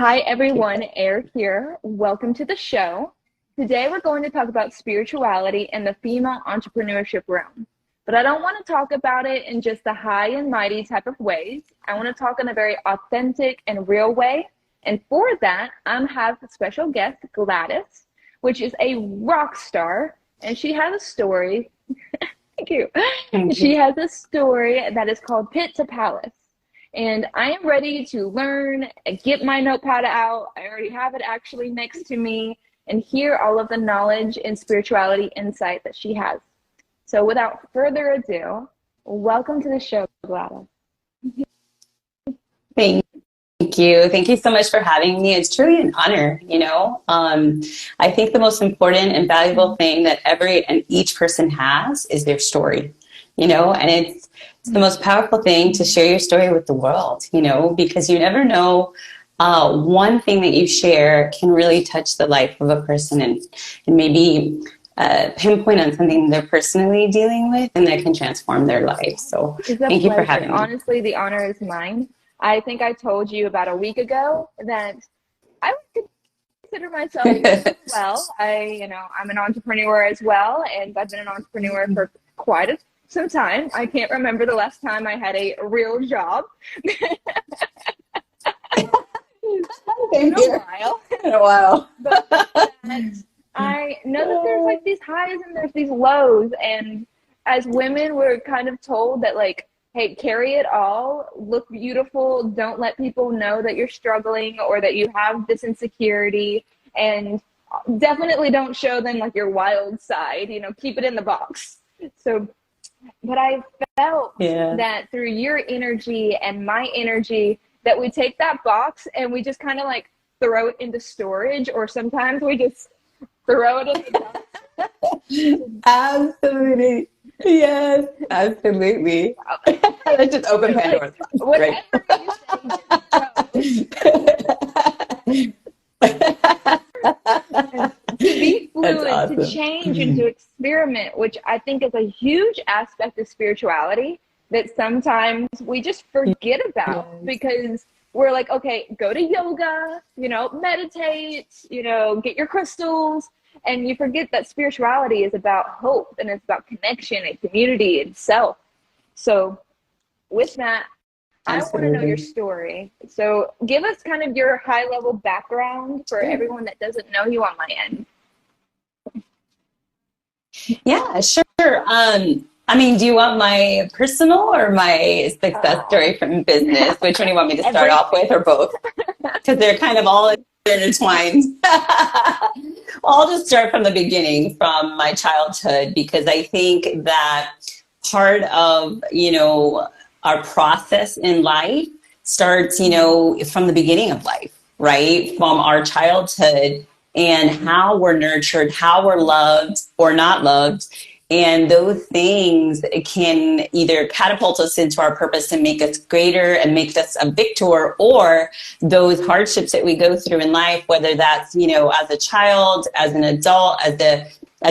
Hi everyone, Air here. Welcome to the show. Today we're going to talk about spirituality in the female entrepreneurship realm. But I don't want to talk about it in just the high and mighty type of ways. I want to talk in a very authentic and real way. And for that, I have a special guest, Gladys, which is a rock star. And she has a story. Thank you. Thank She you. has a story that is called Pit to Palace. And I am ready to learn, get my notepad out. I already have it actually next to me and hear all of the knowledge and spirituality insight that she has. So without further ado, welcome to the show, Gladys. Thank you. Thank you so much for having me. It's truly an honor. I think the most important and valuable thing that every and each person has is their story, and it's the most powerful thing to share your story with the world, because you never know. One thing that you share can really touch the life of a person and maybe pinpoint on something they're personally dealing with and that can transform their life. So It's a thank you for pleasure. having me. Honestly, the honor is mine. I think I told you about a week ago that I would consider myself well. I'm an entrepreneur as well, and I've been an entrepreneur for some time. I can't remember the last time I had a real job. Thank In a you. while. In a while. But I know that there's like these highs and there's these lows, and as women we're kind of told that, like, hey, carry it all, look beautiful, don't let people know that you're struggling or that you have this insecurity, and definitely don't show them like your wild side, keep it in the box. So but I felt Yeah. that through your energy and my energy that we take that box and we just kind of like throw it into storage, or sometimes we just throw it in the dumpster. Absolutely. Yes, absolutely. Let's just open Like, Pandora's box, right? whatever you say, and to be That's fluid, to awesome. change, and to experiment, which I think is a huge aspect of spirituality that sometimes we just forget about Yes. because we're like, okay, go to yoga, meditate, get your crystals. And you forget that spirituality is about hope, and it's about connection and community and self. So with that, I want to know your Absolutely. story. So give us kind of your high level background for Sure. everyone that doesn't know you on my end. Yeah, sure. Do you want my personal or my success Uh, story from business? Which one do you want me to start off everything. with, or both? Because they're kind of all intertwined. I'll just start from the beginning, from my childhood, because I think that part of, our process in life starts, from the beginning of life, right? From our childhood and how we're nurtured, how we're loved or not loved. And those things can either catapult us into our purpose and make us greater and make us a victor, or those hardships that we go through in life, whether that's, as a child, as an adult, as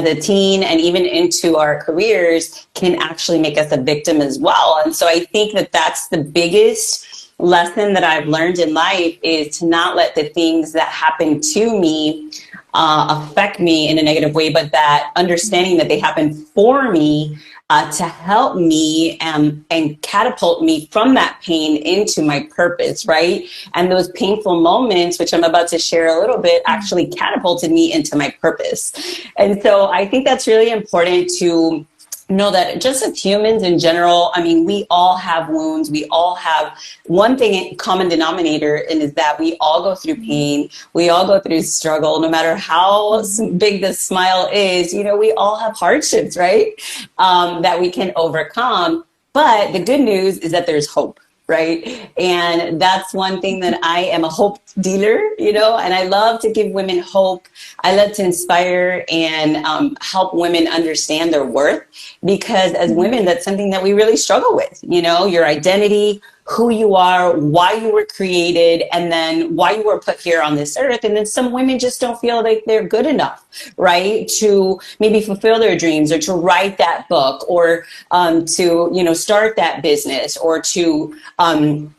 a teen, and even into our careers, can actually make us a victim as well. And so I think that that's the biggest lesson that I've learned in life, is to not let the things that happen to me affect me in a negative way, but that understanding that they happen for me, to help me, and catapult me from that pain into my purpose, right? And those painful moments, which I'm about to share a little bit, actually catapulted me into my purpose. And so I think that's really important to know, that just as humans in general, we all have wounds. We all have one thing, common denominator, and is that we all go through pain. We all go through struggle, no matter how big the smile is. We all have hardships, right? That we can overcome. But the good news is that there's hope, right? And that's one thing, that I am a hope dealer, and I love to give women hope. I love to inspire and help women understand their worth, because as women, that's something that we really struggle with, your identity, who you are, why you were created, and then why you were put here on this earth. And then some women just don't feel like they're good enough, right, to maybe fulfill their dreams, or to write that book, or to, you know, start that business, or to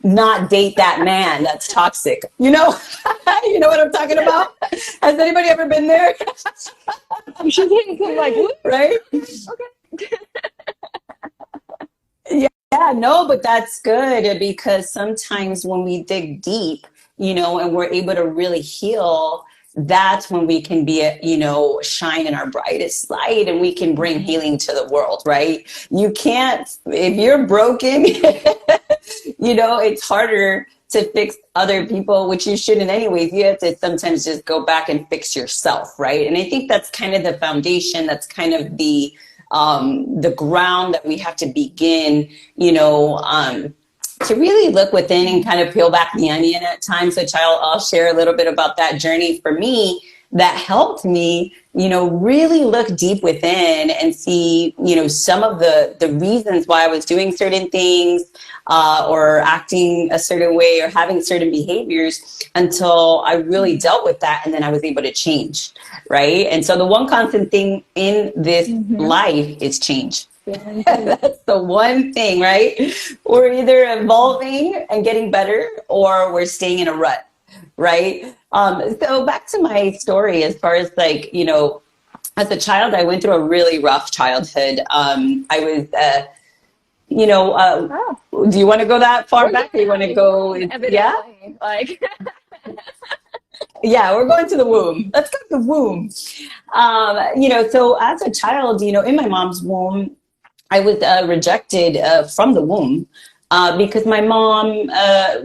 not date that man that's toxic. You know, you know what I'm talking about? Has anybody ever been there? She's hitting some like, whoop. Right? Okay. Yeah, no, but that's good, because sometimes when we dig deep, you know, and we're able to really heal, that's when we can be, you know, shine in our brightest light, and we can bring healing to the world, right? You can't, if you're broken, you know, it's harder to fix other people, which you shouldn't anyways. You have to sometimes just go back and fix yourself, right? And I think that's kind of the foundation, that's kind of the ground that we have to begin, you know, to really look within and kind of peel back the onion at times, which I'll share a little bit about that journey for me that helped me, you know, really look deep within and see, you know, some of the reasons why I was doing certain things, or acting a certain way, or having certain behaviors, until I really dealt with that. And then I was able to change. Right. And so the one constant thing in this life is change. That's the one thing, right? We're either evolving and getting better, or we're staying in a rut. Right. So back to my story, as far as like, you know, as a child, I went through a really rough childhood. I was, you know, do you want to go that far back? Or you want to go? Yeah. Like. Yeah, we're going to the womb. Let's go to the womb. You know, so as a child, you know, in my mom's womb, I was rejected from the womb because my mom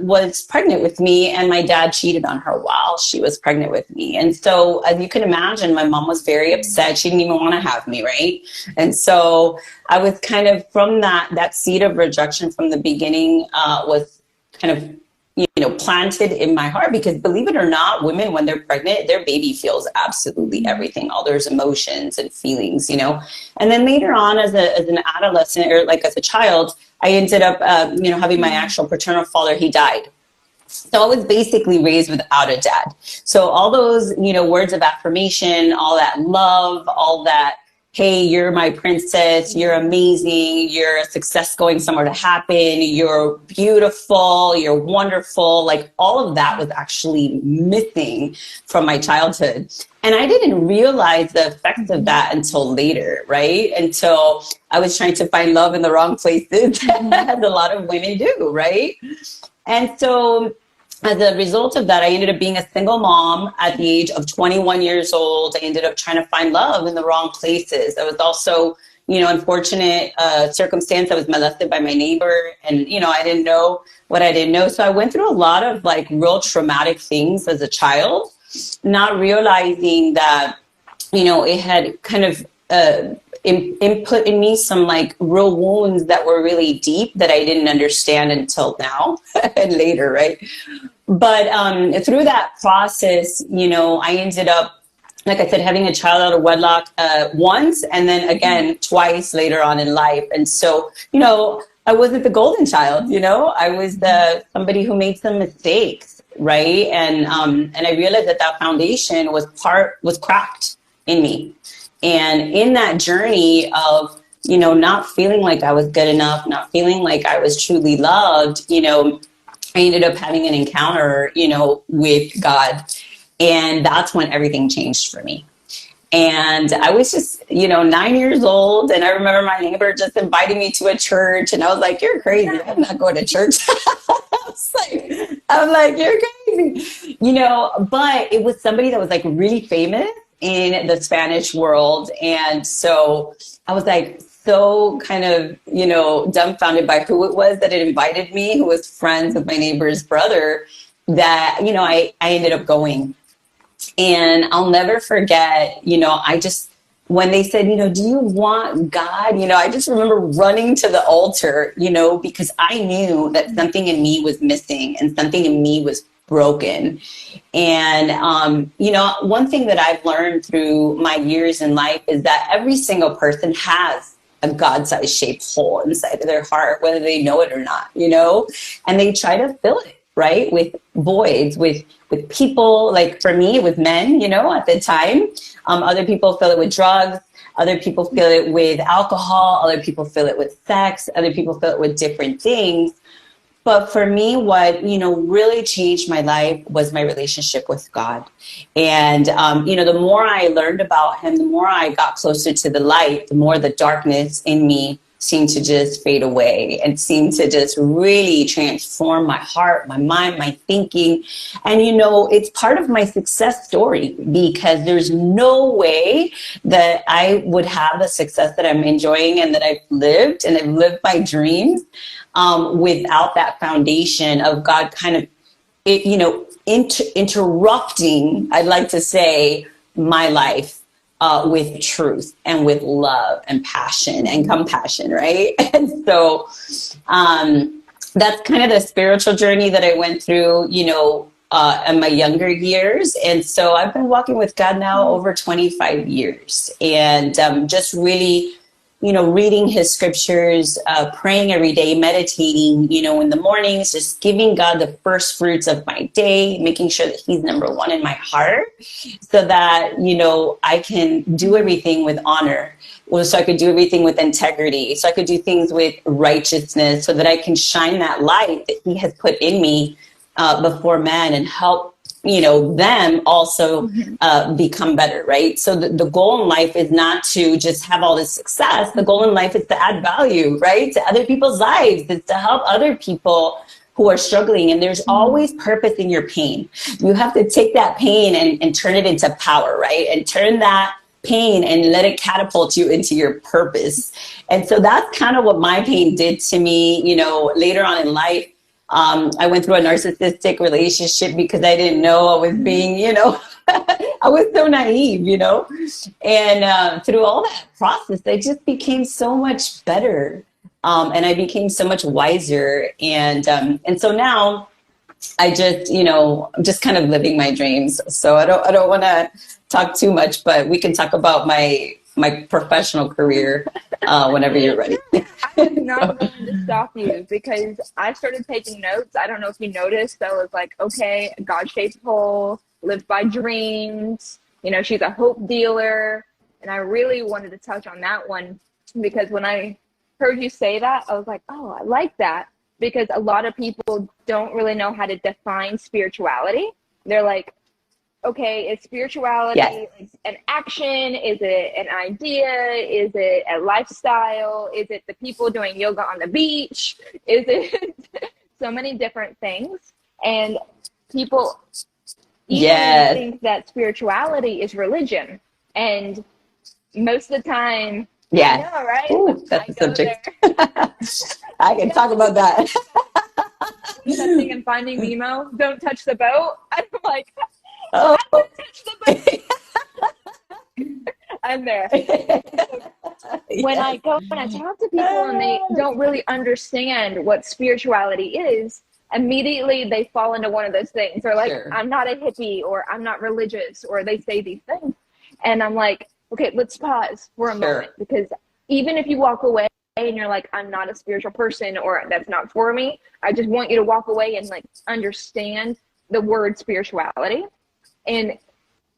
was pregnant with me, and my dad cheated on her while she was pregnant with me. And so, as you can imagine, my mom was very upset. She didn't even want to have me, right? And so I was kind of, from that seed of rejection from the beginning, was kind of, you know, planted in my heart, because believe it or not, women, when they're pregnant, their baby feels absolutely everything, all those emotions and feelings, you know. And then later on, as an adolescent, or like as a child, I ended up, you know, having my actual paternal father. He died. So I was basically raised without a dad. So all those, you know, words of affirmation, all that love, all that, hey, you're my princess, you're amazing, you're a success going somewhere to happen, you're beautiful, you're wonderful. Like, all of that was actually missing from my childhood. And I didn't realize the effects of that until later, right? Until I was trying to find love in the wrong places, as a lot of women do, right? And so as a result of that, I ended up being a single mom at the age of 21 years old. I ended up trying to find love in the wrong places. I was also, you know, unfortunate circumstance. I was molested by my neighbor, and, you know, I didn't know what I didn't know. So I went through a lot of like real traumatic things as a child, not realizing that, you know, it had kind of input in me some like real wounds that were really deep that I didn't understand until now and later, right? But through that process, you know, I ended up, like I said, having a child out of wedlock once, and then again twice later on in life. And so, you know, I wasn't the golden child, you know, I was somebody who made some mistakes, right? And I realized that foundation was cracked in me. And in that journey of, you know, not feeling like I was good enough, not feeling like I was truly loved, you know, I ended up having an encounter, you know, with God. And that's when everything changed for me. And I was just, you know, 9 years old. And I remember my neighbor just inviting me to a church. And I was like, you're crazy. I'm not going to church. I'm like, you're crazy. You know, but it was somebody that was like really famous in the Spanish world. And so I was like so kind of, you know, dumbfounded by who it was that had invited me, who was friends with my neighbor's brother, that, you know, I ended up going. And I'll never forget, you know, when they said, you know, do you want God? You know, I just remember running to the altar, you know, because I knew that something in me was missing and something in me was broken. And, you know, one thing that I've learned through my years in life is that every single person has a God-sized shaped hole inside of their heart, whether they know it or not, you know, and they try to fill it, right, with voids, with people. Like for me, with men, you know, at the time, other people fill it with drugs. Other people fill it with alcohol. Other people fill it with sex. Other people fill it with different things. But for me, what, you know, really changed my life was my relationship with God. And, you know, the more I learned about him, the more I got closer to the light, the more the darkness in me seemed to just fade away and seemed to just really transform my heart, my mind, my thinking. And, you know, it's part of my success story, because there's no way that I would have the success that I'm enjoying and that I've lived, and I've lived my dreams, without that foundation of God kind of, you know, interrupting, I'd like to say, my life with truth and with love and passion and compassion, right? And so that's kind of the spiritual journey that I went through, you know, in my younger years. And so I've been walking with God now over 25 years, and just really, you know, reading his scriptures, praying every day, meditating, you know, in the mornings, just giving God the first fruits of my day, making sure that he's number one in my heart, so that, you know, I can do everything with honor. Well, so I could do everything with integrity, so I could do things with righteousness, so that I can shine that light that he has put in me before man, and help, you know, them also become better, right? So the goal in life is not to just have all this success. The goal in life is to add value, right, to other people's lives. It's to help other people who are struggling. And there's always purpose in your pain. You have to take that pain and turn it into power, right? And turn that pain and let it catapult you into your purpose. And so that's kind of what my pain did to me, you know, later on in life. I went through a narcissistic relationship because I didn't know I was being, you know, I was so naive, you know, and through all that process, I just became so much better, and I became so much wiser, and so now I just, you know, I'm just kind of living my dreams. So I don't want to talk too much, but we can talk about my professional career whenever you're ready. I am not going to stop you, because I started taking notes. I don't know if you noticed. I was like, okay, God-shaped hole, live by dreams. You know, she's a hope dealer. And I really wanted to touch on that one, because when I heard you say that, I was like, oh, I like that. Because a lot of people don't really know how to define spirituality. They're like, okay, is spirituality an action? Is it an idea? Is it a lifestyle? Is it the people doing yoga on the beach? Is it so many different things? And people even think that spirituality is religion. And most of the time, I know, right? Ooh, that's a subject. I can talk about that. That thing in Finding Nemo, don't touch the boat. I'm like, oh. I would touch the boat. I'm there. When I talk to people and they don't really understand what spirituality is, immediately they fall into one of those things. They're like, I'm not a hippie, or I'm not religious, or they say these things. And I'm like, okay, let's pause for a moment, because even if you walk away and you're like, I'm not a spiritual person, or that's not for me, I just want you to walk away and like understand the word spirituality. And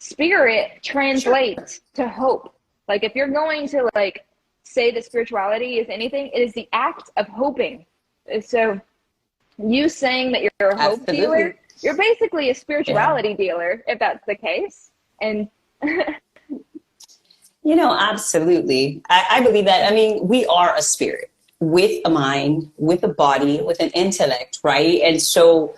spirit translates to hope. Like if you're going to like say that spirituality is anything, it is the act of hoping. So you saying that you're a hope dealer, you're basically a spirituality dealer, if that's the case. And you know, absolutely. I believe that. I mean, we are a spirit with a mind, with a body, with an intellect, right? And so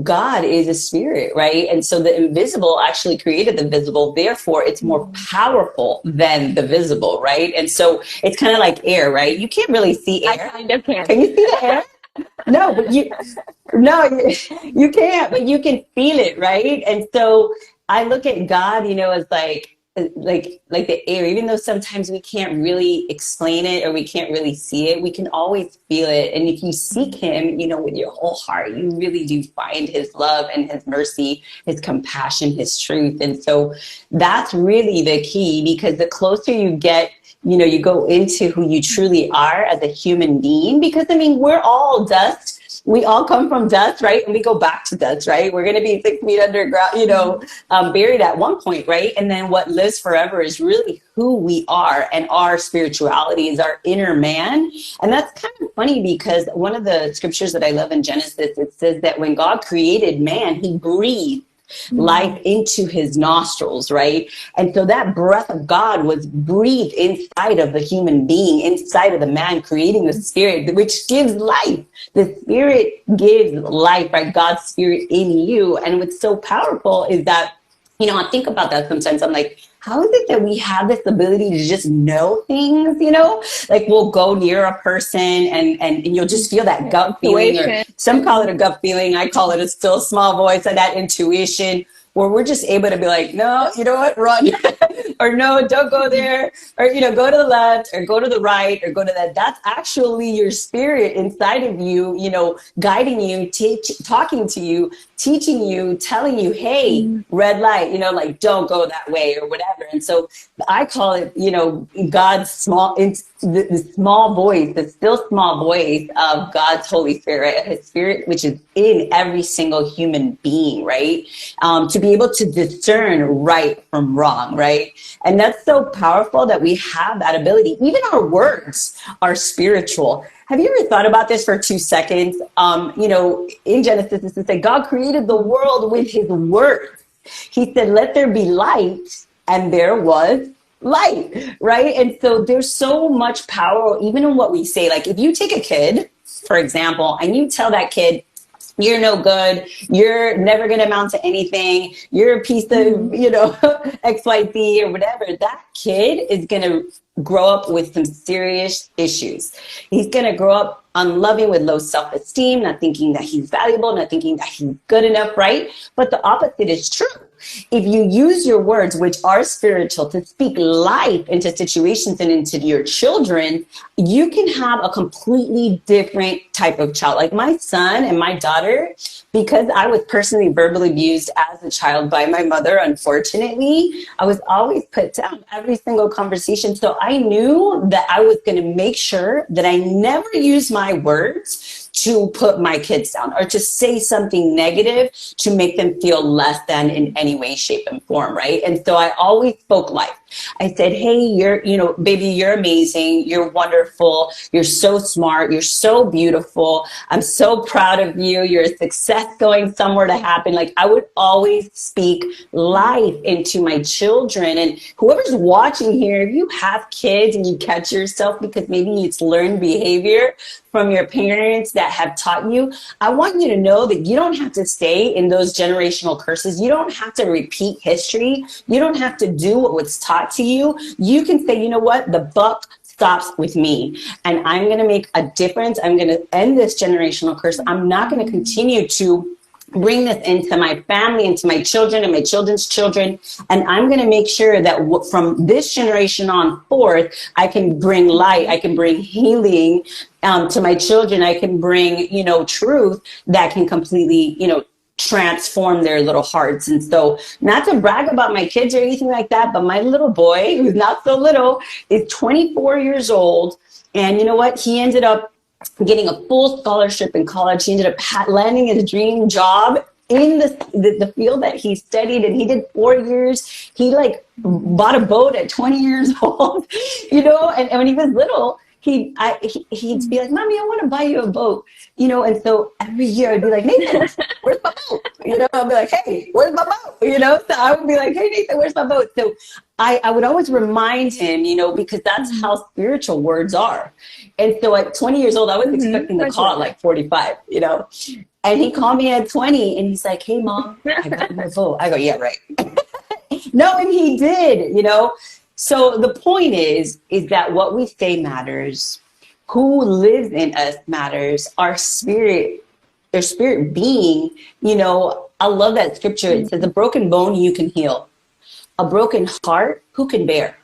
God is a spirit, right? And so the invisible actually created the visible. Therefore, it's more powerful than the visible, right? And so it's kind of like air, right? You can't really see air. I kind of can. Can you see the air? No, but you can't, but you can feel it, right? And so I look at God, you know, as like the air. Even though sometimes we can't really explain it or we can't really see it, we can always feel it. And if you seek him, you know, with your whole heart, you really do find his love and his mercy, his compassion, his truth. And so that's really the key, because the closer you get you go into who you truly are as a human being, because I mean, we're all dust. We all come from dust, right? And we go back to dust, right? We're going to be 6 feet underground, buried at one point, right? And then what lives forever is really who we are, and our spirituality is our inner man. And that's kind of funny, because one of the scriptures that I love in Genesis, it says that when God created man, he breathed life into his nostrils, right? And so that breath of God was breathed inside of the human being, inside of the man, creating the spirit, which gives life. The spirit gives life, right? God's spirit in you. And what's so powerful is that, I think about that sometimes. I'm like, how is it that we have this ability to just know things, like we'll go near a person and you'll just feel that gut feeling, or some call it a gut feeling. I call it a still small voice, and that intuition, where we're just able to be like, no, you know what, run, or no, don't go there, or, go to the left, or go to the right, or go to that. That's actually your spirit inside of you, guiding you, talking to you, teaching you, telling you, hey, red light, like don't go that way, or whatever. And so I call it, God's the small voice, the still small voice of God's Holy Spirit, his spirit, which is in every single human being, right? To be able to discern right from wrong, right? And that's so powerful that we have that ability. Even our words are spiritual. Have you ever thought about this for 2 seconds? In Genesis, it says that God created the world with his words. He said, let there be light, and there was light, right? And so there's so much power even in what we say. Like if you take a kid, for example, and you tell that kid, you're no good, you're never going to amount to anything, you're a piece of, XYZ or whatever, that kid is going to grow up with some serious issues. He's going to grow up unloving, with low self-esteem, not thinking that he's valuable, not thinking that he's good enough, right? But the opposite is true. If you use your words, which are spiritual, to speak life into situations and into your children, you can have a completely different type of child. Like my son and my daughter, because I was personally verbally abused as a child by my mother, unfortunately, I was always put down every single conversation. So I knew that I was going to make sure that I never use my words to put my kids down, or to say something negative to make them feel less than in any way, shape, and form, right? And so I always spoke life. I said, hey, baby, you're amazing. You're wonderful. You're so smart. You're so beautiful. I'm so proud of you. You're a success going somewhere to happen. Like I would always speak life into my children. And whoever's watching here, if you have kids and you catch yourself because maybe it's learned behavior from your parents that have taught you, I want you to know that you don't have to stay in those generational curses. You don't have to repeat history. You don't have to do what was taught to you. You can say, you know what, the buck stops with me, and I'm going to make a difference. I'm going to end this generational curse. I'm not going to continue to bring this into my family, into my children and my children's children. And I'm going to make sure that from this generation on forth, I can bring light. I can bring healing to my children. I can bring, truth that can completely, transform their little hearts. And so, not to brag about my kids or anything like that, but my little boy, who's not so little, is 24 years old. And you know what? He ended up getting a full scholarship in college. He ended up landing his dream job in the field that he studied, and he did 4 years. He bought a boat at 20 years old, and when he was little, he'd be like, Mommy, I want to buy you a boat, and so every year I'd be like, Nathan, where's my boat? I'd be like, hey, where's my boat? So I would be like, hey, Nathan, where's my boat? So I would always remind him, because that's how spiritual words are. And so at 20 years old, I was expecting the call at like 45, and he called me at 20 and he's like, hey, Mom, I got my boat. I go, yeah, right. No, and he did, So the point is that what we say matters. Who lives in us matters. Our spirit being, I love that scripture. It says, a broken bone you can heal. A broken heart, who can bear?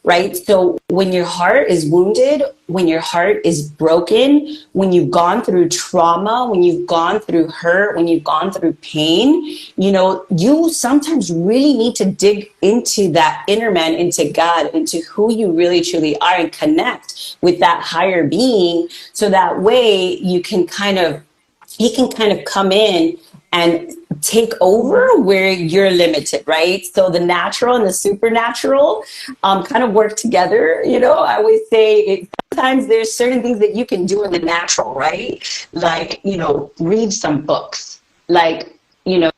right? So when your heart is wounded, when your heart is broken, when you've gone through trauma, when you've gone through hurt, when you've gone through pain, you know, you sometimes really need to dig into that inner man, into God, into who you really truly are, and connect with that higher being. So that way you can kind of, he can kind of come in and take over where you're limited, right? So the natural and the supernatural kind of work together. You know, I always say sometimes there's certain things that you can do in the natural, right? Like, you know, read some books, like, you know,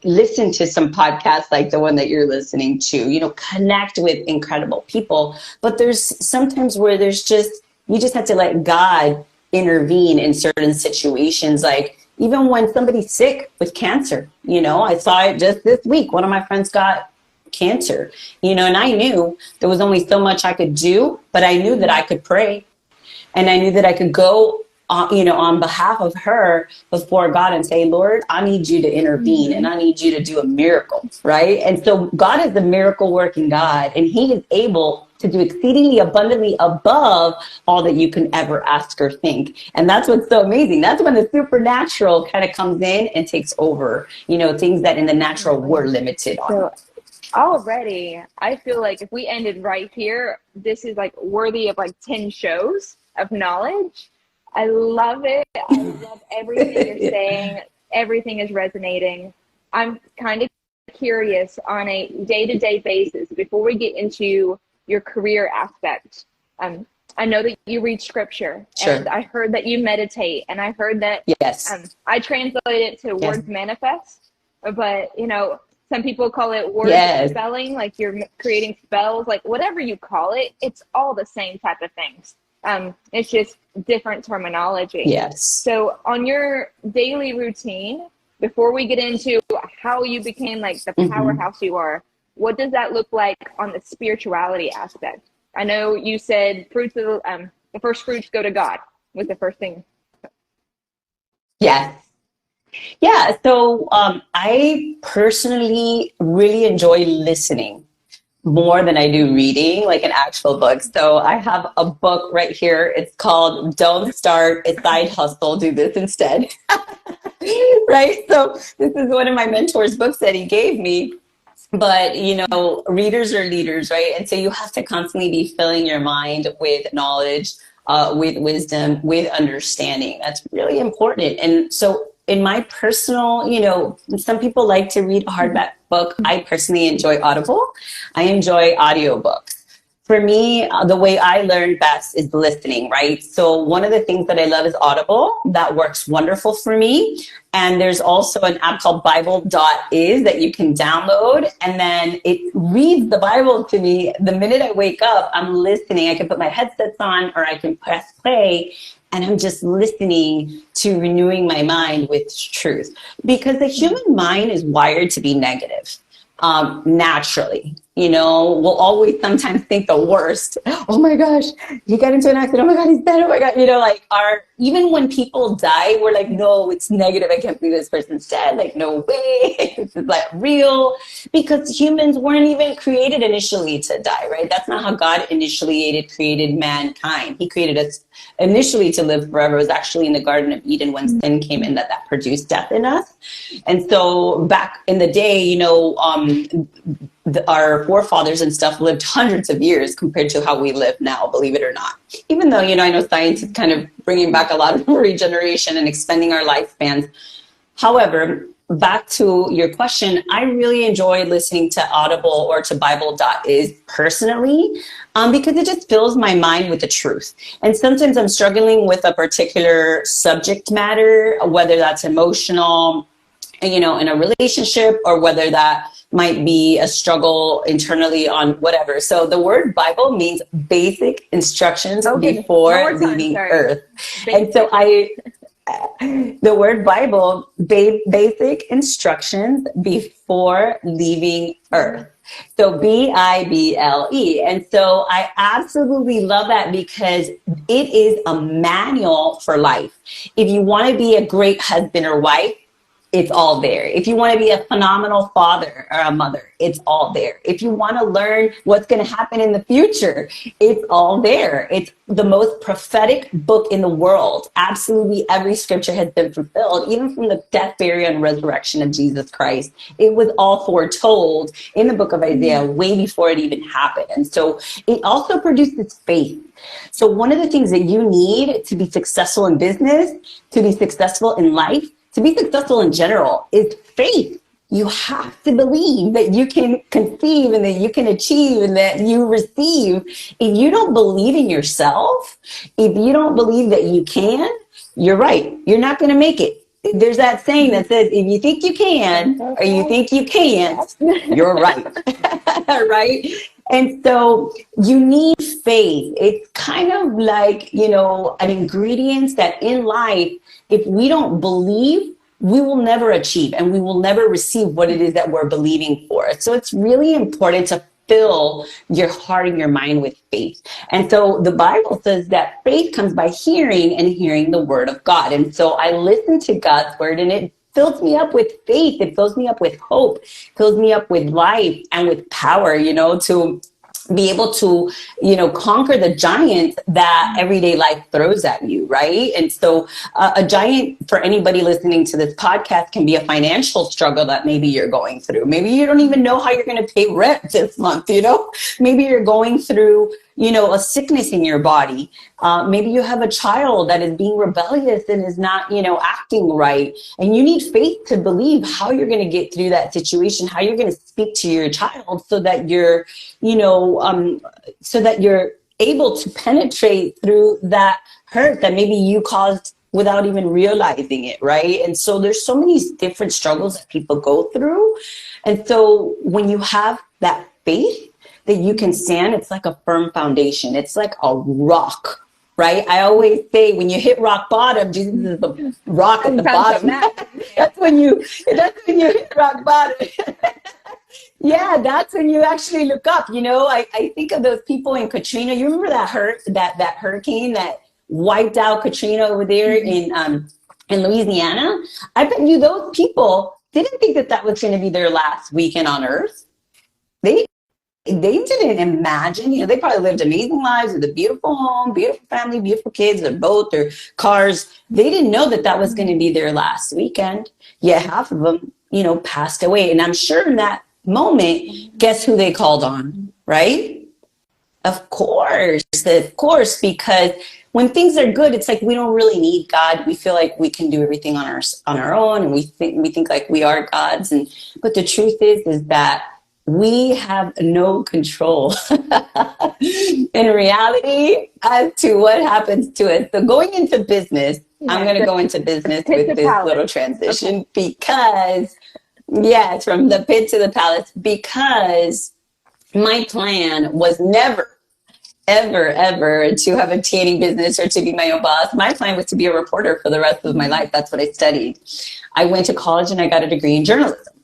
listen to some podcasts like the one that you're listening to, you know, connect with incredible people. But there's sometimes where there's just, you just have to let God intervene in certain situations. Like, even when somebody's sick with cancer, you know, I saw it just this week. One of my friends got cancer, you know, and I knew there was only so much I could do, but I knew that I could pray, and I knew that I could go, you know, on behalf of her before God and say, Lord, I need you to intervene, and I need you to do a miracle, right? And so God is the miracle working God, and he is able to do exceedingly abundantly above all that you can ever ask or think. And that's what's so amazing. That's when the supernatural kind of comes in and takes over, you know, things that in the natural were limited on. So already, I feel like if we ended right here, this is like worthy of like 10 shows of knowledge. I love it. I love everything you're saying. Everything is resonating. I'm kind of curious on a day-to-day basis, before we get into your career aspect. I know that you read scripture, Sure. and I heard that you meditate, and I heard that, yes, I translate it to words manifest, but you know, some people call it word spelling, like you're creating spells, like whatever you call it, it's all the same type of things. It's just different terminology. Yes. So on your daily routine, before we get into how you became like the powerhouse you are, what does that look like on the spirituality aspect? I know you said fruits of the first fruits go to God was the first thing. Yes. Yeah. So I personally really enjoy listening more than I do reading, like an actual book. So I have a book right here. It's called Don't Start a Side Hustle, Do This Instead. Right? So this is one of my mentor's books that he gave me. But, you know, readers are leaders, right? And so you have to constantly be filling your mind with knowledge, with wisdom, with understanding. That's really important. And so in my personal, you know, some people like to read a hardback book. I personally enjoy Audible. I enjoy audiobooks. For me, the way I learn best is listening, right? So one of the things that I love is Audible. That works wonderful for me. And there's also an app called Bible.is that you can download. And then it reads the Bible to me. The minute I wake up, I'm listening. I can put my headsets on, or I can press play, and I'm just listening to renewing my mind with truth. Because the human mind is wired to be negative. Naturally, you know, we'll always sometimes think the worst. Oh my gosh, he got into an accident. Oh my God, he's dead. Oh my God, you know, like even when people die, we're like, no, it's negative. I can't believe this person's dead. Like, no way. This is like real, because humans weren't even created initially to die, right? That's not how God initially created mankind. He created us initially to live forever. It was actually in the Garden of Eden when sin came in that produced death in us. And so back in the day, you know, our forefathers and stuff lived hundreds of years compared to how we live now, believe it or not. Even though, you know, I know science is kind of bringing back a lot of regeneration and extending our lifespans. However, back to your question, I really enjoy listening to Audible or to Bible.is personally, because it just fills my mind with the truth. And sometimes I'm struggling with a particular subject matter, whether that's emotional, you know, in a relationship, or whether that might be a struggle internally on whatever. So the word Bible means basic instructions before leaving Earth. And so the word Bible, basic instructions before leaving Earth. So Bible. And so I absolutely love that, because it is a manual for life. If you want to be a great husband or wife, it's all there. If you want to be a phenomenal father or a mother, it's all there. If you want to learn what's going to happen in the future, it's all there. It's the most prophetic book in the world. Absolutely every scripture has been fulfilled, even from the death, burial, and resurrection of Jesus Christ. It was all foretold in the book of Isaiah way before it even happened. And so it also produces faith. So one of the things that you need to be successful in business, to be successful in life, to be successful in general is faith. You have to believe that you can conceive and that you can achieve and that you receive. If you don't believe in yourself, if you don't believe that you can, you're right. You're not going to make it. There's that saying that says, if you think you can or you think you can't, you're right. Right? And so you need faith. It's kind of like, an ingredient that in life, if we don't believe, we will never achieve and we will never receive what it is that we're believing for. So it's really important to fill your heart and your mind with faith. And so the Bible says that faith comes by hearing and hearing the word of God. And so I listen to God's word and it fills me up with faith. It fills me up with hope, fills me up with life and with power, to be able to, conquer the giants that everyday life throws at you, right? And so a giant for anybody listening to this podcast can be a financial struggle that maybe you're going through. Maybe you don't even know how you're going to pay rent this month, Maybe you're going through, a sickness in your body. Maybe you have a child that is being rebellious and is not, acting right. And you need faith to believe how you're going to get through that situation, how you're going to speak to your child so that you're, so that you're able to penetrate through that hurt that maybe you caused without even realizing it, right? And so there's so many different struggles that people go through. And so when you have that faith that you can stand, it's like a firm foundation. It's like a rock, right? I always say when you hit rock bottom, Jesus is the rock at the bottom. That's when you hit rock bottom. Yeah, that's when you actually look up. I think of those people in Katrina. You remember that hurricane that wiped out Katrina over there in Louisiana? I bet you those people didn't think that was going to be their last weekend on Earth. They didn't imagine, they probably lived amazing lives with a beautiful home, beautiful family, beautiful kids, their boat, their cars. They didn't know that was going to be their last weekend. Yet half of them, passed away. And I'm sure in that moment, guess who they called on, right? Of course, because when things are good, it's like we don't really need God. We feel like we can do everything on our own, and we think like we are gods. But the truth is that we have no control in reality as to what happens to us. So going into business, I'm going to go into business with this little transition because, it's from the pit to the palace, because my plan was never, ever, ever to have a tanning business or to be my own boss. My plan was to be a reporter for the rest of my life. That's what I studied. I went to college and I got a degree in journalism.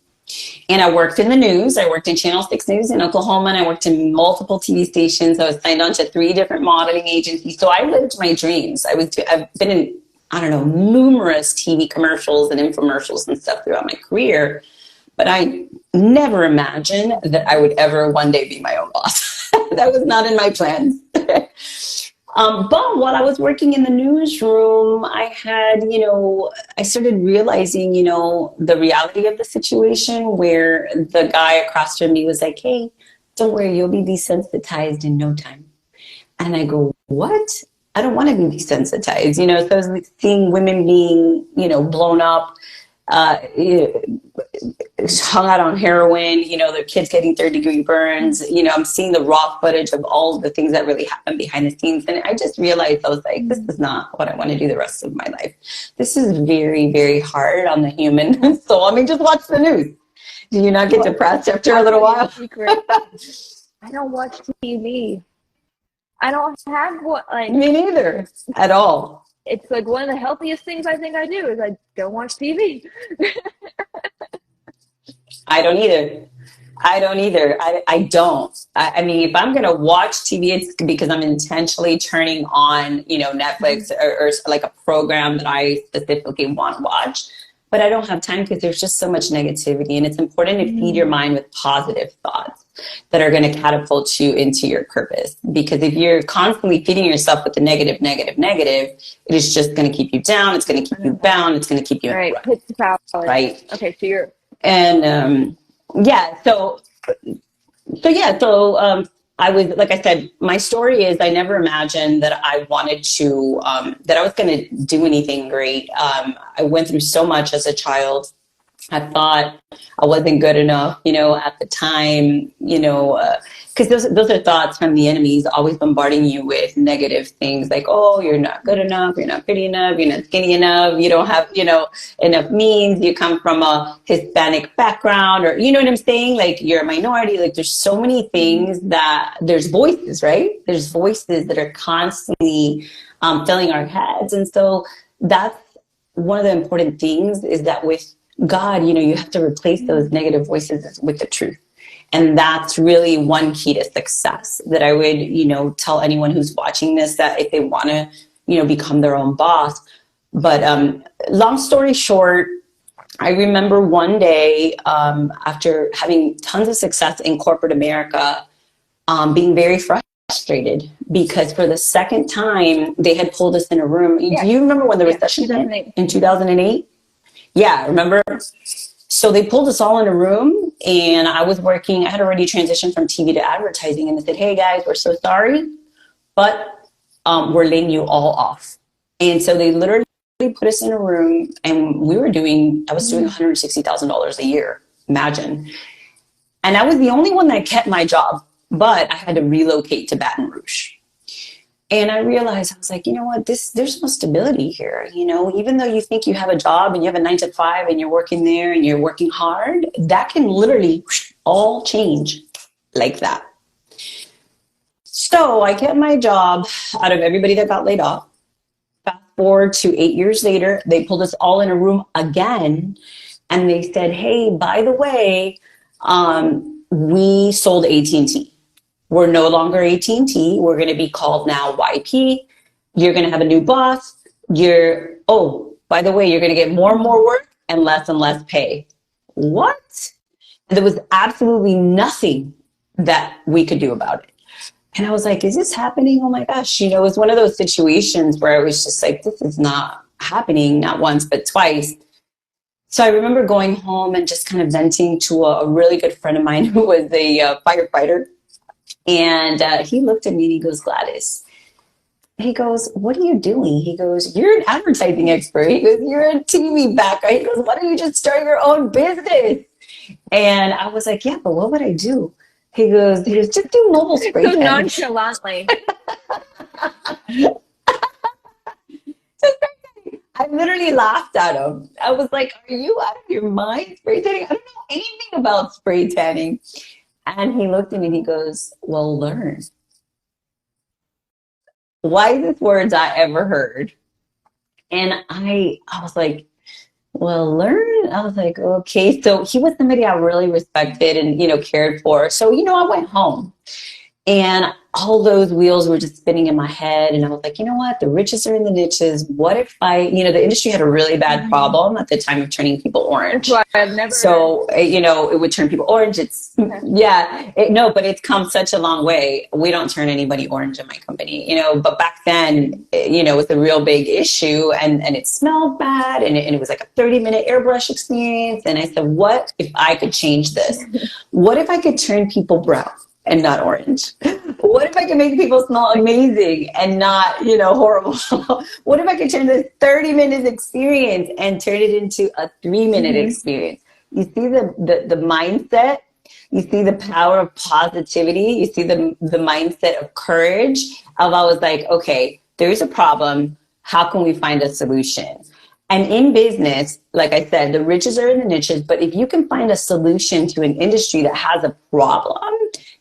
And I worked in the news. I worked in Channel 6 News in Oklahoma, and I worked in multiple TV stations. I was signed on to 3 different modeling agencies. So I lived my dreams. I've been in, numerous TV commercials and infomercials and stuff throughout my career. But I never imagined that I would ever one day be my own boss. That was not in my plans. But while I was working in the newsroom, I had, I started realizing, the reality of the situation where the guy across from me was like, hey, don't worry, you'll be desensitized in no time. And I go, what? I don't want to be desensitized. So I was seeing women being, blown up, hung out on heroin, their kids getting 3rd-degree burns. I'm seeing the raw footage of all of the things that really happen behind the scenes. And I just realized, I was like, this is not what I want to do the rest of my life. This is very, very hard on the human soul. Just watch the news. Do you not get depressed after a little while? I don't watch TV. I don't have what, me neither, at all. It's like one of the healthiest things I think I do is I don't watch TV. I don't either. I don't. If I'm going to watch TV, it's because I'm intentionally turning on, Netflix or like a program that I specifically want to watch. but I don't have time because there's just so much negativity. And it's important to feed your mind with positive thoughts that are going to catapult you into your purpose. Because if you're constantly feeding yourself with the negative, it is just going to keep you down. It's going to keep you bound. It's going to keep you right. Hits the power. Right. Okay, so you're I was, like I said, my story is I never imagined that I wanted to, that I was going to do anything great. I went through so much as a child. I thought I wasn't good enough, at the time, because those are thoughts from the enemies always bombarding you with negative things like, oh, you're not good enough, you're not pretty enough, you're not skinny enough, you don't have, enough means, you come from a Hispanic background, or you know what I'm saying? Like you're a minority, like there's so many things that there's voices, right? There's voices that are constantly filling our heads. And so that's one of the important things is that with God, you have to replace those negative voices with the truth. And that's really one key to success that I would, tell anyone who's watching this, that if they want to, become their own boss. But long story short, I remember one day after having tons of success in corporate America, being very frustrated because for the second time they had pulled us in a room. Yeah. Do you remember when the recession hit in 2008? Yeah, remember? So they pulled us all in a room and I was working, I had already transitioned from TV to advertising, and they said, hey guys, we're so sorry, but we're laying you all off. And so they literally put us in a room and I was doing $160,000 a year, imagine. And I was the only one that kept my job, but I had to relocate to Baton Rouge. And I realized, I was like, you know what, there's no stability here. Even though you think you have a job and you have a 9 to 5 and you're working there and you're working hard, that can literally all change like that. So I kept my job out of everybody that got laid off. Fast forward to 8 years later, they pulled us all in a room again. And they said, hey, by the way, we sold AT&T. We're no longer AT&T. We're going to be called now YP. You're going to have a new boss. By the way, you're going to get more and more work and less pay. What? And there was absolutely nothing that we could do about it. And I was like, is this happening? Oh my gosh. It was one of those situations where I was just like, this is not happening, not once, but twice. So I remember going home and just kind of venting to a really good friend of mine who was a firefighter. And he looked at me and he goes, Gladys, he goes, what are you doing? He goes, you're an advertising expert. He goes, you're a TV backer. He goes, why don't you just start your own business? And I was like, yeah, but what would I do? He goes, just do mobile spray tan. So nonchalantly. I literally laughed at him. I was like, are you out of your mind? Spray tanning? I don't know anything about spray tanning. And he looked at me and he goes, well, learn. Wisest words I ever heard. And I was like, well, learn. I was like, okay. So he was somebody I really respected and, cared for. So, I went home and all those wheels were just spinning in my head. And I was like, you know what? The riches are in the niches. What if the industry had a really bad problem at the time of turning people orange. That's why I've never. So, it would turn people orange. It's, but it's come such a long way. We don't turn anybody orange in my company, but back then, it was a real big issue and it smelled bad and it was like a 30-minute airbrush experience. And I said, what if I could change this? What if I could turn people brown and not orange? What if I could make people smell amazing and not, horrible? What if I could turn this 30-minute experience and turn it into a 3-minute experience? You see the mindset, you see the power of positivity, you see the mindset of courage of I was like, okay, there's a problem. How can we find a solution? And in business, like I said, the riches are in the niches, but if you can find a solution to an industry that has a problem,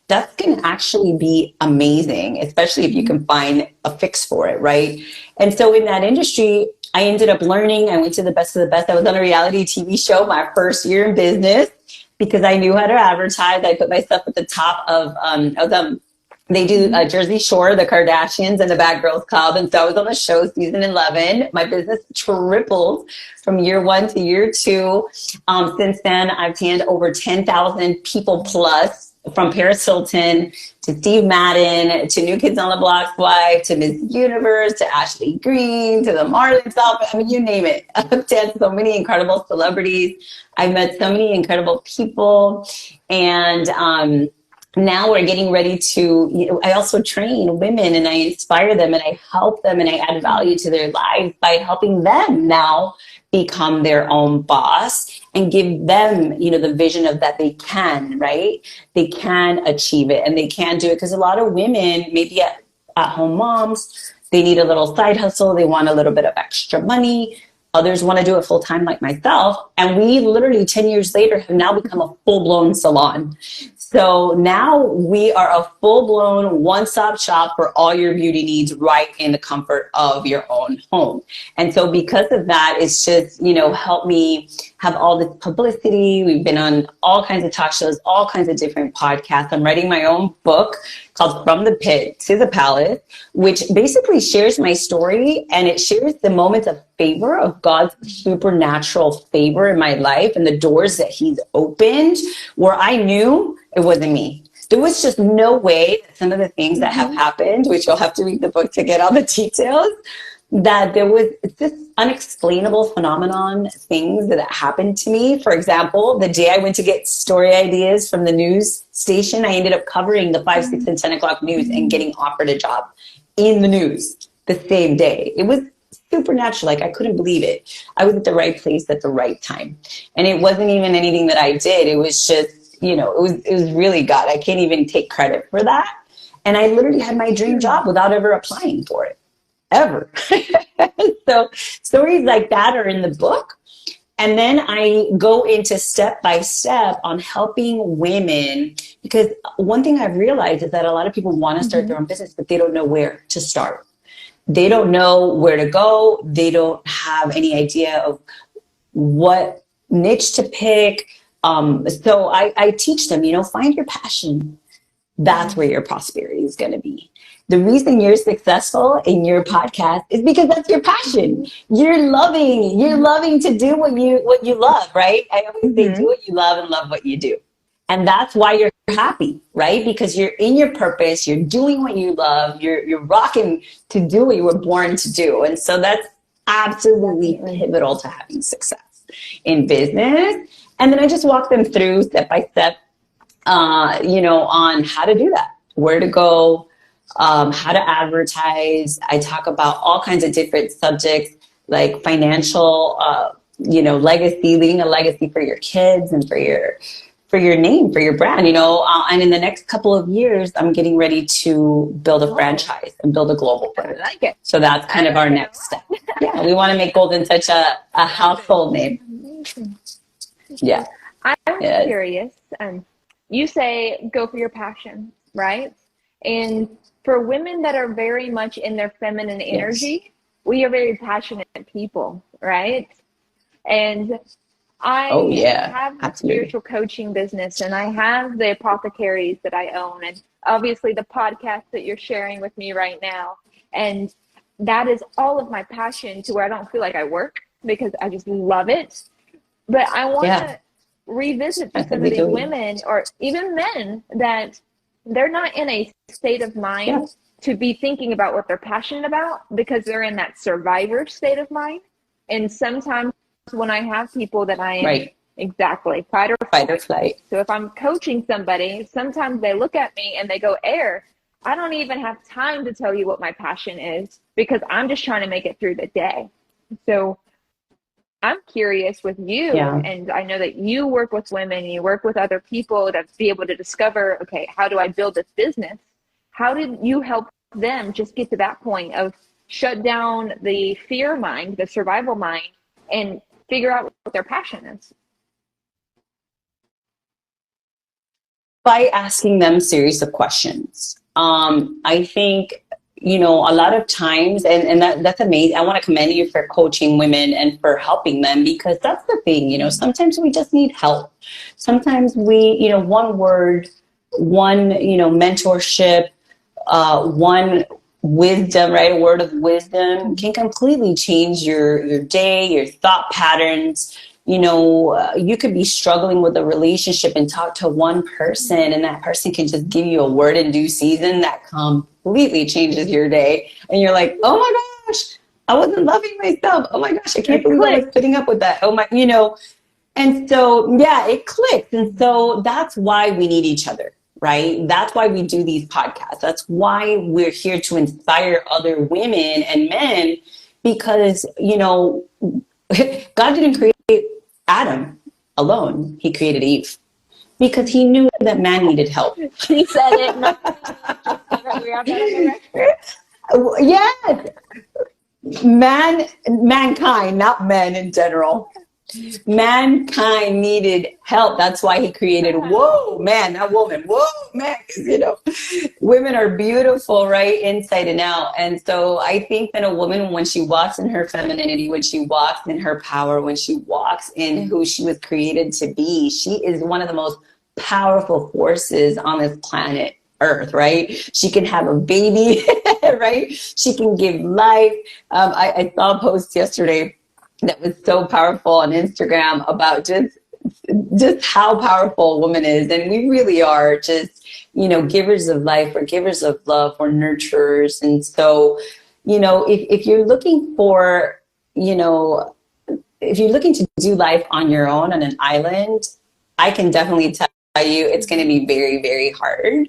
that's going to actually be amazing, especially if you can find a fix for it, right? And so in that industry, I ended up learning. I went to the best of the best. I was on a reality TV show my first year in business because I knew how to advertise. I put myself at the top of, I was They do Jersey Shore, the Kardashians, and the Bad Girls Club. And so I was on the show season 11. My business tripled from year 1 to year 2. Since then, I've handled over 10,000 people plus, from Paris Hilton to Steve Madden to New Kids on the Block's wife to Miss Universe to Ashley Green to the Marlins. I mean, you name it. I've had so many incredible celebrities. I've met so many incredible people. And now we're getting ready to, I also train women and I inspire them and I help them and I add value to their lives by helping them now become their own boss and give them, the vision of that they can, right? They can achieve it and they can do it, because a lot of women, maybe at home moms, they need a little side hustle. They want a little bit of extra money. Others want to do it full time like myself. And we literally 10 years later have now become a full blown salon. So now we are a full-blown one-stop shop for all your beauty needs right in the comfort of your own home. And so because of that, it's just, helped me have all this publicity. We've been on all kinds of talk shows, all kinds of different podcasts. I'm writing my own book called From the Pit to the Palace, which basically shares my story, and it shares the moments of favor, of God's supernatural favor in my life and the doors that he's opened where I knew it wasn't me. There was just no way that some of the things that have happened, which you'll have to read the book to get all the details, that there was this unexplainable phenomenon, things that happened to me. For example, the day I went to get story ideas from the news station, I ended up covering the 5, 6, and 10 o'clock news and getting offered a job in the news the same day. It was supernatural. Like, I couldn't believe it. I was at the right place at the right time. And it wasn't even anything that I did. It was just, it was really God. I can't even take credit for that. And I literally had my dream job without ever applying for it, ever. So stories like that are in the book. And then I go into step by step on helping women, because one thing I've realized is that a lot of people want to start their own business, but they don't know where to start. They don't know where to go. They don't have any idea of what niche to pick. So I teach them, find your passion. That's where your prosperity is going to be. The reason you're successful in your podcast is because that's your passion. You're loving to do what you love, right? I always say, do what you love and love what you do. And that's why you're happy, right? Because you're in your purpose, you're doing what you love, you're rocking to do what you were born to do. And so that's absolutely pivotal to having success in business. And then I just walk them through step by step, on how to do that, where to go, how to advertise. I talk about all kinds of different subjects like financial, legacy, leaving a legacy for your kids and for your name, for your brand, and in the next couple of years, I'm getting ready to build a franchise and build a global brand. I like it. So that's kind of our next step. Yeah, we want to make Golden such a household name. Yeah. I'm curious. You say go for your passion, right? And for women that are very much in their feminine energy, we are very passionate people, right? And I have a spiritual coaching business, and I have the apothecaries that I own, and obviously the podcast that you're sharing with me right now. And that is all of my passion, to where I don't feel like I work, because I just love it. But I want to revisit some of these women, or even men, that they're not in a state of mind to be thinking about what they're passionate about, because they're in that survivor state of mind. And sometimes when I have people that I am exactly fight or flight. So if I'm coaching somebody, sometimes they look at me and they go, Air, I don't even have time to tell you what my passion is, because I'm just trying to make it through the day. So I'm curious with you, and I know that you work with women, you work with other people to be able to discover, okay, how do I build this business? How did you help them just get to that point of shut down the fear mind, the survival mind, and figure out what their passion is? By asking them a series of questions. I think, a lot of times, and that's amazing. I want to commend you for coaching women and for helping them, because that's the thing, sometimes we just need help. Sometimes we, one word, one, mentorship, one wisdom, right? A word of wisdom can completely change your day, your thought patterns. You could be struggling with a relationship and talk to one person, and that person can just give you a word in due season that completely changes your day. And you're like, oh my gosh, I wasn't loving myself. Oh my gosh, I can't believe I was putting up with that. Oh my, And so, yeah, it clicks. And so that's why we need each other, right? That's why we do these podcasts. That's why we're here to inspire other women and men, because, God didn't create Adam alone. He created Eve because he knew that man needed help. She said it. No, we have that on the record. Yes. Mankind, not men in general. Mankind needed help. That's why he created, whoa, man, not woman, whoa, man, women are beautiful, right? Inside and out. And so I think that a woman, when she walks in her femininity, when she walks in her power, when she walks in who she was created to be, she is one of the most powerful forces on this planet Earth, right? She can have a baby, right? She can give life. I saw a post yesterday that was so powerful on Instagram about just how powerful a woman is. And we really are just, givers of life, or givers of love, or nurturers. And so, if you're looking for, if you're looking to do life on your own on an island, I can definitely tell you it's going to be very, very hard.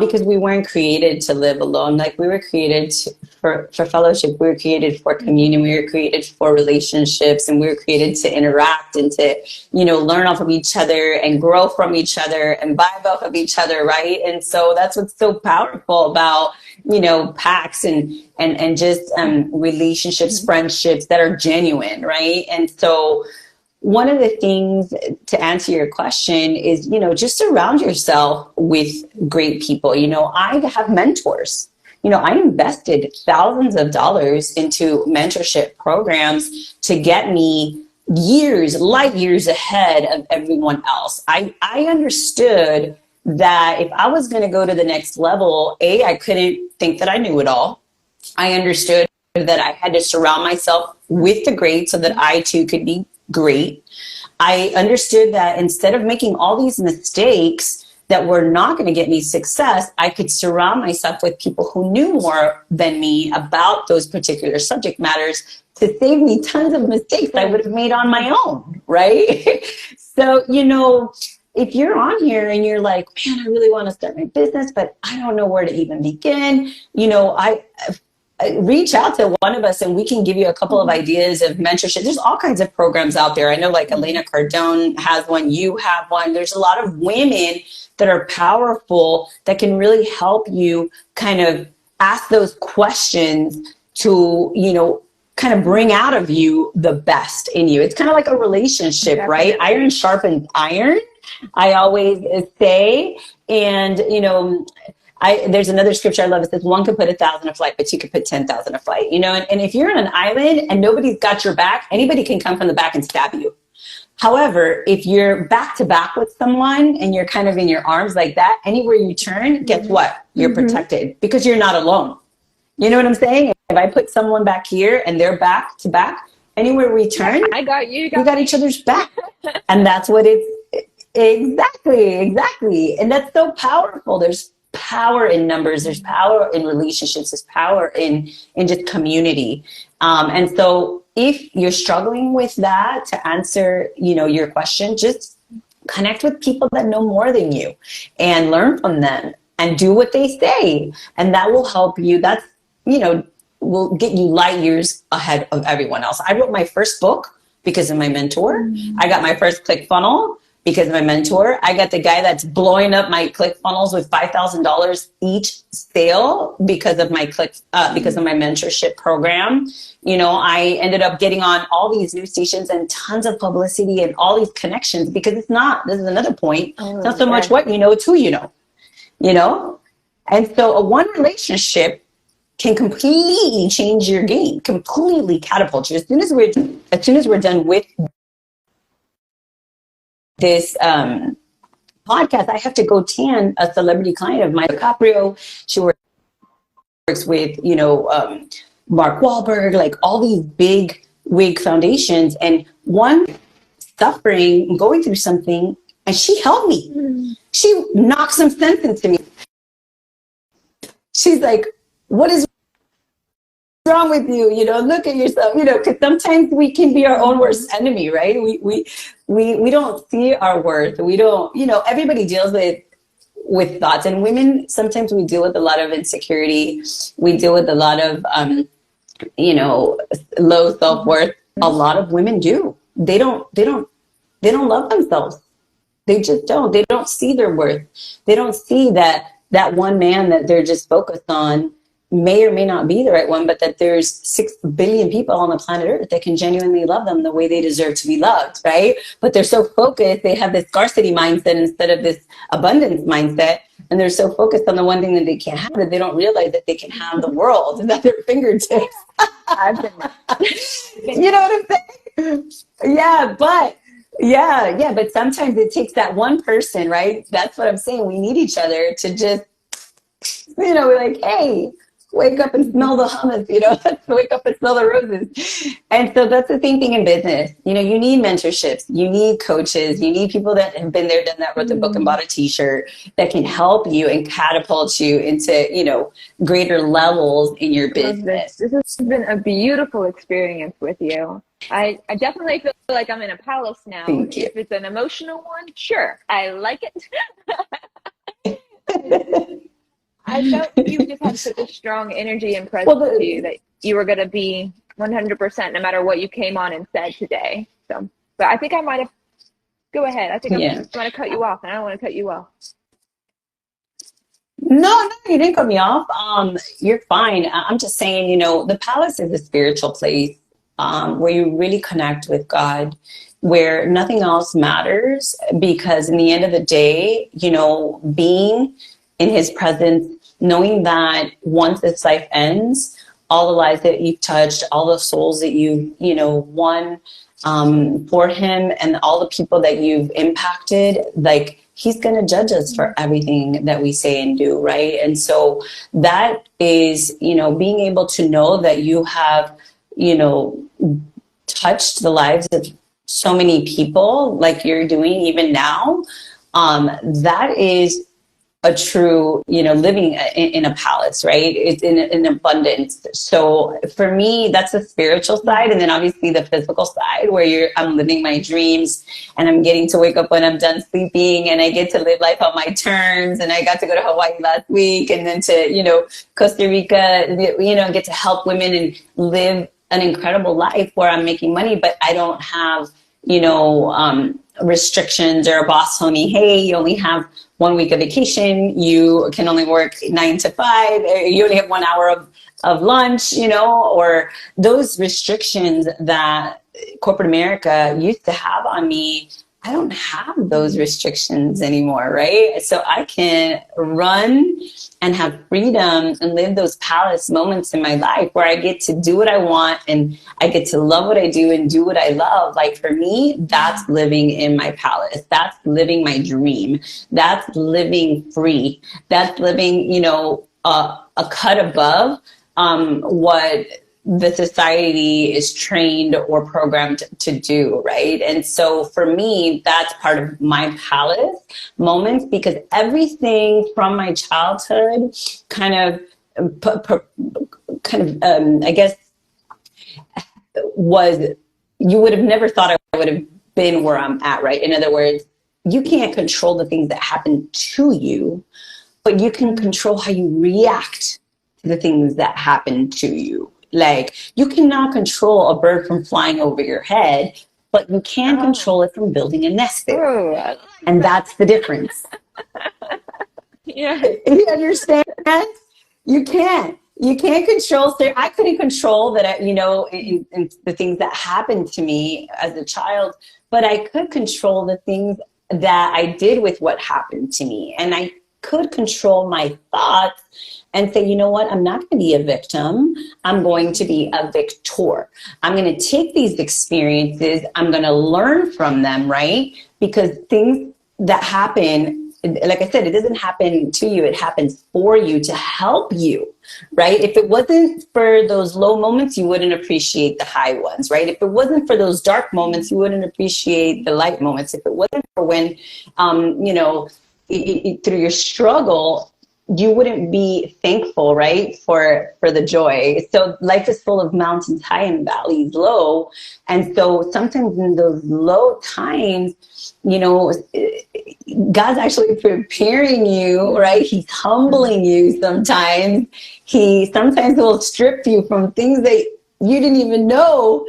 Because we weren't created to live alone. Like, we were created for fellowship. We were created for communion. We were created for relationships, and we were created to interact and to, learn off of each other and grow from each other and vibe off of each other, right? And so that's what's so powerful about, pacts and just relationships, friendships that are genuine, right? And so one of the things, to answer your question, is, just surround yourself with great people. I have mentors. I invested thousands of dollars into mentorship programs to get me light years ahead of everyone else. I understood that if I was going to go to the next level, I couldn't think that I knew it all. I understood that I had to surround myself with the great so that I too could be great. I understood that instead of making all these mistakes that were not going to get me success, I could surround myself with people who knew more than me about those particular subject matters to save me tons of mistakes I would have made on my own, right? So, if you're on here and you're like, man, I really want to start my business, but I don't know where to even begin, I reach out to one of us and we can give you a couple of ideas of mentorship. There's all kinds of programs out there. I know, like, Elena Cardone has one, you have one. There's a lot of women that are powerful that can really help you kind of ask those questions to, kind of bring out of you the best in you. It's kind of like a relationship, right? Iron sharpens iron, I always say. And, there's another scripture I love. It says, one could put 1,000 a flight, but you could put 10,000 a flight, and if you're on an island and nobody's got your back, anybody can come from the back and stab you. However, if you're back to back with someone and you're kind of in your arms like that, anywhere you turn, guess what? You're protected because you're not alone. You know what I'm saying? If I put someone back here and they're back to back, anywhere we turn, I got you. We got each other's back. And that's what it's exactly. And that's so powerful. There's power in numbers, there's power in relationships, there's power in just community. And so if you're struggling with that, to answer, your question, just connect with people that know more than you and learn from them and do what they say. And that will help you. That's, will get you light years ahead of everyone else. I wrote my first book because of my mentor. I got my first ClickFunnels because of my mentor. I got the guy that's blowing up my ClickFunnels with $5,000 each sale because of my because of my mentorship program. I ended up getting on all these news stations and tons of publicity and all these connections, because this is another point. It's not so much what you know, it's who you know. And so one relationship can completely change your game, completely catapult you. As soon as we're done with this podcast, I have to go tan a celebrity client of mine, DiCaprio. She works works with, Mark Wahlberg, like all these big wig foundations, and one suffering, going through something, and she helped me. She knocked some sense into me. She's like, what is wrong with you? Look at yourself, because sometimes we can be our own worst enemy, right? We don't see our worth. We don't, everybody deals with thoughts, and women, sometimes we deal with a lot of insecurity. We deal with a lot of, low self-worth. A lot of women do. They don't love themselves. They just don't. They don't see their worth. They don't see that one man that they're just focused on may or may not be the right one, but that there's 6 billion people on the planet Earth that can genuinely love them the way they deserve to be loved, right? But they're so focused, they have this scarcity mindset instead of this abundance mindset, and they're so focused on the one thing that they can't have that they don't realize that they can have the world at their fingertips. I've been You know what I'm saying? But sometimes it takes that one person, right? That's what I'm saying. We need each other to just, we're like, hey, wake up and smell the hummus, wake up and smell the roses. And so that's the same thing in business. You need mentorships, you need coaches, you need people that have been there, done that, wrote the book and bought a t-shirt, that can help you and catapult you into, greater levels in your business. This has been a beautiful experience with you. I definitely feel like I'm in a palace now. Thank you. If it's an emotional one, sure, I like it. I felt you just had such a strong energy and presence to you that you were going to be 100% no matter what you came on and said today. So, but I think I might have, go ahead. I think I might have cut you off, and I don't want to cut you off. No, you didn't cut me off. You're fine. I'm just saying, the palace is a spiritual place where you really connect with God, where nothing else matters, because in the end of the day, being in his presence, knowing that once this life ends, all the lives that you've touched, all the souls that you've, won for him, and all the people that you've impacted, like, he's going to judge us for everything that we say and do, right? And so that is, being able to know that you have, touched the lives of so many people like you're doing even now, that is a true, living in a palace, right? It's in abundance. So for me, that's the spiritual side. And then obviously the physical side where I'm living my dreams, and I'm getting to wake up when I'm done sleeping, and I get to live life on my terms. And I got to go to Hawaii last week, and then to, Costa Rica, get to help women and live an incredible life where I'm making money, but I don't have, restrictions or a boss telling me, hey, you only have 1 week of vacation, you can only work 9 to 5, you only have 1 hour of lunch, or those restrictions that corporate America used to have on me. I don't have those restrictions anymore, right? So I can run and have freedom and live those palace moments in my life where I get to do what I want, and I get to love what I do and do what I love. Like, for me, that's living in my palace. That's living my dream. That's living free. That's living, a cut above what the society is trained or programmed to do, right? And so for me, that's part of my palace moments, because everything from my childhood I guess, you would have never thought I would have been where I'm at, right? In other words, you can't control the things that happen to you, but you can control how you react to the things that happen to you. Like, you cannot control a bird from flying over your head, but you can control it from building a nest there. And that's the difference. Yeah. You understand? You can't control. I couldn't control that, in the things that happened to me as a child, but I could control the things that I did with what happened to me. And I could control my thoughts and say, you know what, I'm not going to be a victim. I'm going to be a victor. I'm going to take these experiences. I'm going to learn from them, right? Because things that happen like I said, it doesn't happen to you. It happens for you to help you, right? If it wasn't for those low moments, you wouldn't appreciate the high ones, right? If it wasn't for those dark moments, you wouldn't appreciate the light moments. If it wasn't for when, through your struggle, you wouldn't be thankful, right, for the joy. So life is full of mountains high and valleys low. And so sometimes in those low times, God's actually preparing you, right? He's humbling you sometimes. He sometimes will strip you from things that you didn't even know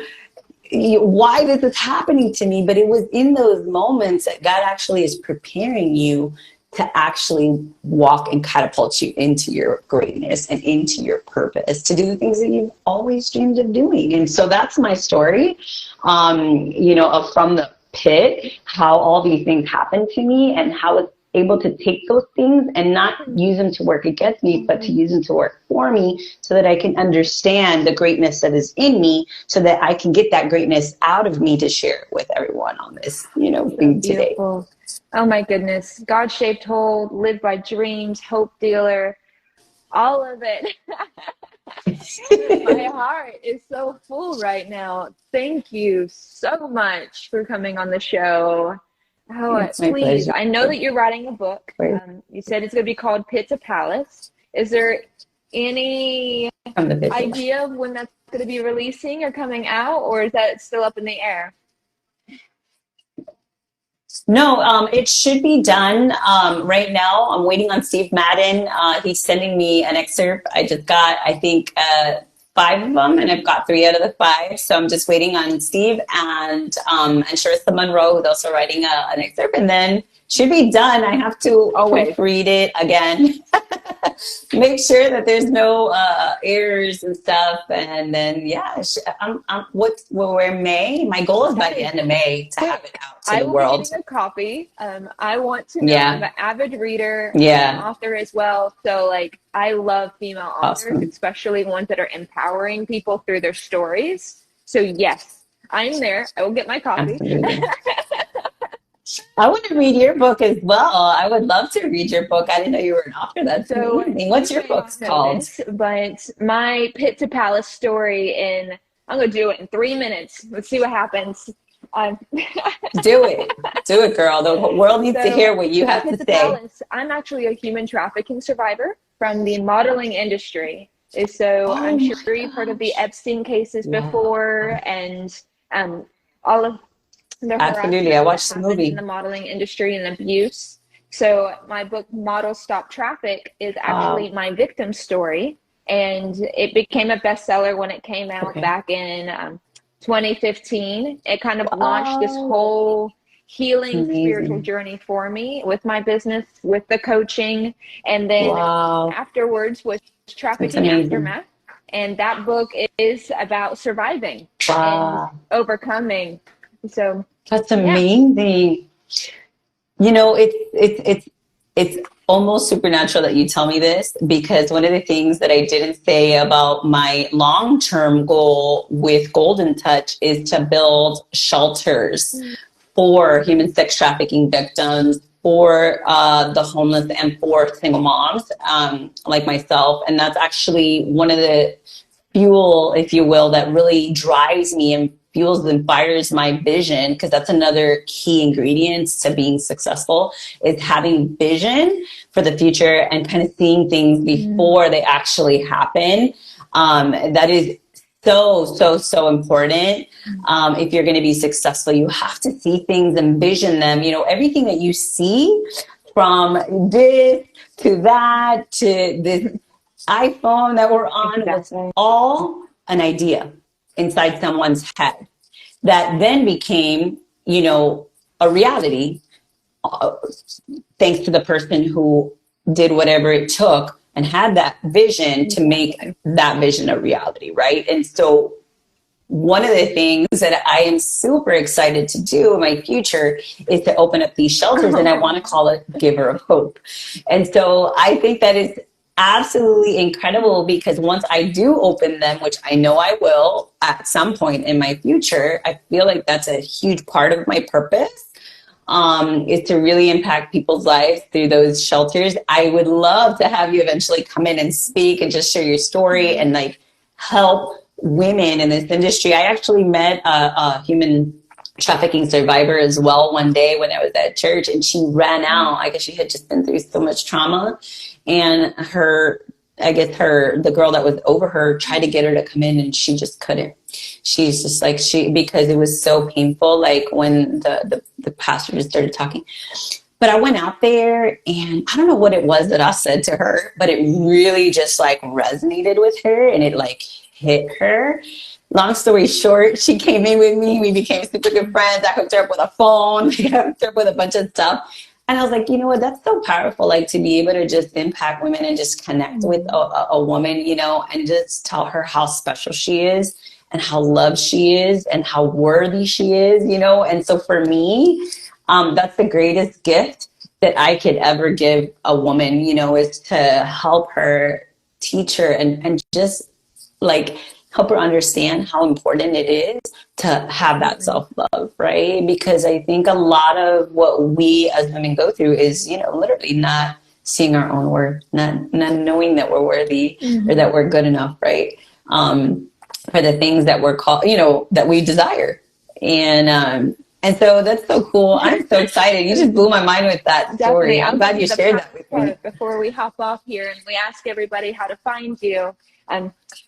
why this is happening to me. But it was in those moments that God actually is preparing you to actually walk and catapult you into your greatness and into your purpose, to do the things that you've always dreamed of doing. And so that's my story, of from the pit, how all these things happened to me and how it's able to take those things and not use them to work against me, but to use them to work for me so that I can understand the greatness that is in me, so that I can get that greatness out of me to share with everyone on this, thing today. Oh my goodness. God-shaped hole, live by dreams, hope dealer, all of it. My heart is so full right now. Thank you so much for coming on the show. Oh, please. I know that you're writing a book. You said it's going to be called Pit to Palace. Is there any idea of when that's going to be releasing or coming out, or is that still up in the air? No, it should be done right now. I'm waiting on Steve Madden. He's sending me an excerpt. I just got, I think, 5 of them, and I've got 3 out of the 5. So I'm just waiting on Steve and Sharissa Monroe, who's also writing an excerpt, and then should be done. I have to proofread it again. Make sure that there's no errors and stuff, and then we're May. My goal is by the end of May to have it out to the world. I will be getting a copy. I want to know. I'm an avid reader, an author as well. So I love female authors, especially ones that are empowering people through their stories. So yes, I'm there. I will get my copy. I want to read your book as well. I would love to read your book. I didn't know you were an author. That's amazing. What's your book called? But my Pit to Palace story I'm going to do it in 3 minutes. Let's see what happens. Do it, girl. The world needs to hear what you have to say. Palace, I'm actually a human trafficking survivor from the modeling industry. So I'm sure you've heard of the Epstein cases before, and all of absolutely. I watched the movie. In the modeling industry and abuse. So my book, Model Stop Traffic, is actually my victim story, and it became a bestseller when it came out back in 2015. It kind of launched this whole healing spiritual journey for me with my business, with the coaching, and then afterwards was Trafficking Aftermath. And that book is about surviving and overcoming. So that's amazing. It's almost supernatural that you tell me this, because one of the things that I didn't say about my long-term goal with Golden Touch is to build shelters for human sex trafficking victims, for the homeless, and for single moms like myself. And that's actually one of the fuel, if you will, that really drives me and fuels and fires my vision, because that's another key ingredient to being successful, is having vision for the future and kind of seeing things before they actually happen. That is so important. If you're going to be successful, you have to see things, envision them. Everything that you see, from this to that to this iPhone that we're on, was all an idea inside someone's head that then became, a reality, thanks to the person who did whatever it took and had that vision to make that vision a reality, right? And so one of the things that I am super excited to do in my future is to open up these shelters, and I want to call it Giver of Hope. And so I think that is absolutely incredible, because once I do open them, which I know I will at some point in my future, I feel like that's a huge part of my purpose. is to really impact people's lives through those shelters. I would love to have you eventually come in and speak and just share your story and like help women in this industry. I actually met a human trafficking survivor as well one day when I was at church, and she ran out. I guess she had just been through so much trauma, and the girl that was over her tried to get her to come in, and she just couldn't. She's just like, because it was so painful, like when the pastor just started talking. But I went out there, and I don't know what it was that I said to her, but it really just like resonated with her, and it like hit her. Long story short, she came in with me. We became super good friends. I hooked her up with a phone. I hooked her up with a bunch of stuff. And I was like, you know what? That's so powerful, like to be able to just impact women and just connect with a woman, you know, and just tell her how special she is and how loved she is and how worthy she is, you know. And so for me, that's the greatest gift that I could ever give a woman, you know, is to help her, teach her, and just like help her understand how important it is to have that self-love, right? Because I think a lot of what we as women go through is, you know, literally not seeing our own worth, not knowing that we're worthy or that we're good enough, right? For the things that we're called, you know, that we desire. And so that's so cool. I'm so excited. You just blew my mind with that story. I'm glad you shared that with me. Before we hop off here and we ask everybody how to find you.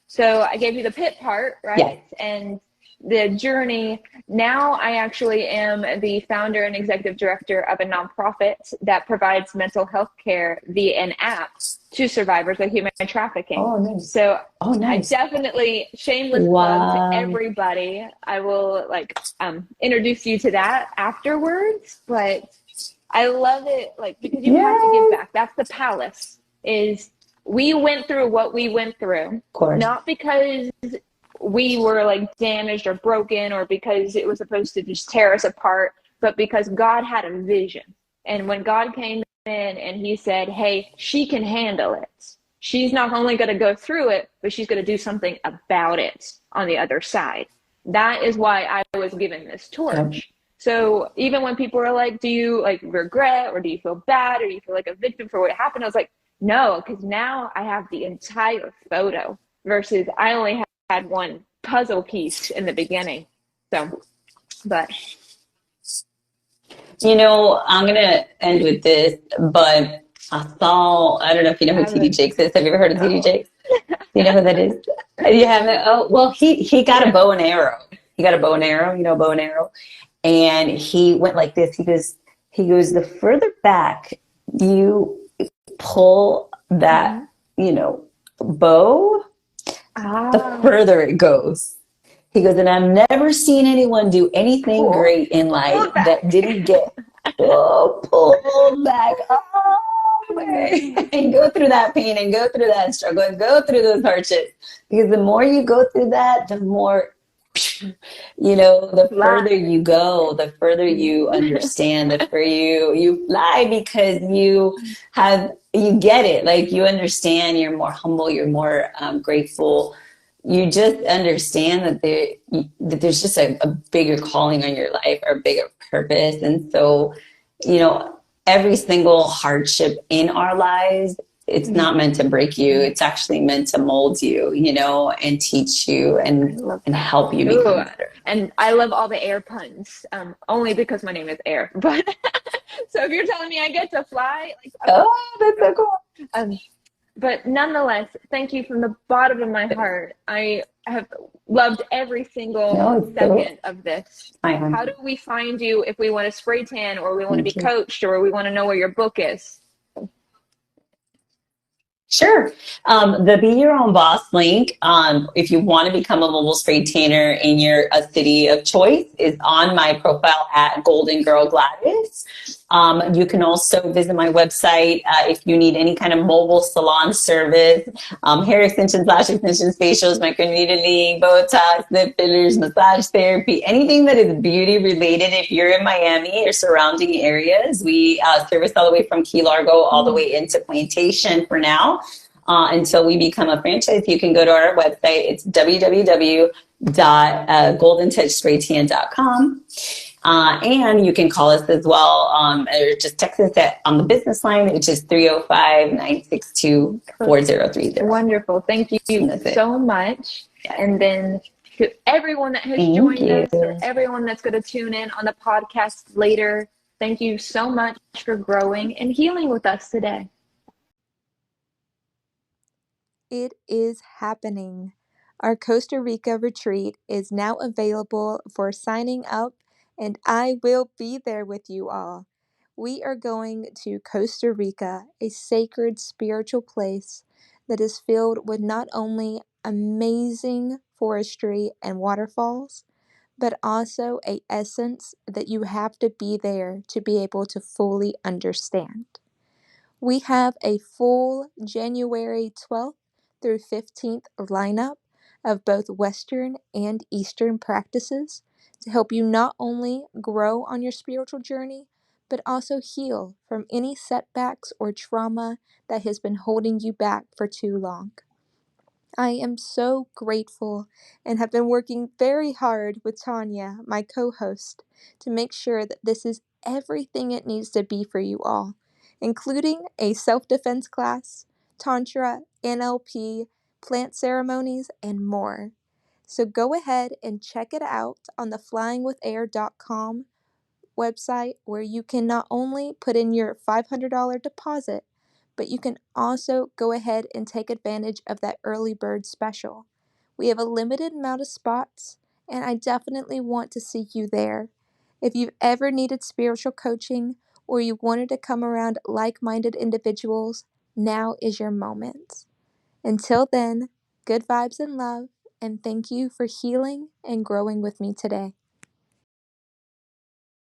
So I gave you the pit part, right? Yes. And the journey. Now I actually am the founder and executive director of a nonprofit that provides mental health care via an app to survivors of human trafficking. Oh, nice. So nice. I definitely, shameless plug to everybody. I will introduce you to that afterwards, but I love it because you have to give back. That's the palace is we went through what we went through, not because we were damaged or broken or because it was supposed to just tear us apart, but because God had a vision. And when God came in and he said, hey, she can handle it. She's not only going to go through it, but she's going to do something about it on the other side. That is why I was given this torch. So even when people are like, do you regret or do you feel bad or do you feel like a victim for what happened? I was like, no, because now I have the entire photo versus I only had one puzzle piece in the beginning. So, but. You know, I'm going to end with this, but I don't know if you know who TD Jakes is. Have you ever heard of TD Jakes? You know who that is? You haven't? Oh, well, he got a bow and arrow. He got a bow and arrow, bow and arrow. And he went like this. He goes, the further back you pull that, bow, the further it goes. He goes, and I've never seen anyone do anything great in life that didn't get pulled back all the way and go through that pain and go through that struggle and go through those hardships. Because the more you go through that, the more, the further you go, the further you understand, the further you fly because you get it. You understand, you're more humble, you're more grateful. You just understand that there's just a bigger calling on your life or a bigger purpose. And so, every single hardship in our lives, it's not meant to break you. It's actually meant to mold you, and teach you and help you become better. And I love all the air puns, only because my name is Air. But so if you're telling me I get to fly, that's so cool. But nonetheless, thank you from the bottom of my heart. I have loved every single second of this. How do we find you if we want to spray tan or we want to be coached or we want to know where your book is? Sure. The Be Your Own Boss link, if you want to become a mobile spray tanner in your city of choice, is on my profile at Golden Girl Gladys. You can also visit my website if you need any kind of mobile salon service, hair extensions, lash extensions, facials, microneedling, Botox, lip fillers, massage therapy, anything that is beauty related. If you're in Miami or surrounding areas, we service all the way from Key Largo all the way into Plantation for now. Until we become a franchise, you can go to our website. It's www.goldentouchspraytan.com. And you can call us as well, or just text us on the business line, which is 305-962-4030. Wonderful. Thank you so much. Yes. And then to everyone that has joined us, or everyone that's going to tune in on the podcast later, thank you so much for growing and healing with us today. It is happening. Our Costa Rica retreat is now available for signing up, and I will be there with you all. We are going to Costa Rica, a sacred spiritual place that is filled with not only amazing forestry and waterfalls, but also an essence that you have to be there to be able to fully understand. We have a full January 12th through 15th lineup of both Western and Eastern practices to help you not only grow on your spiritual journey, but also heal from any setbacks or trauma that has been holding you back for too long. I am so grateful and have been working very hard with Tanya, my co-host, to make sure that this is everything it needs to be for you all, including a self-defense class, Tantra, NLP, plant ceremonies, and more. So go ahead and check it out on the flyingwithair.com website, where you can not only put in your $500 deposit, but you can also go ahead and take advantage of that early bird special. We have a limited amount of spots, and I definitely want to see you there. If you've ever needed spiritual coaching or you wanted to come around like-minded individuals, now is your moment. Until then, good vibes and love, and thank you for healing and growing with me today.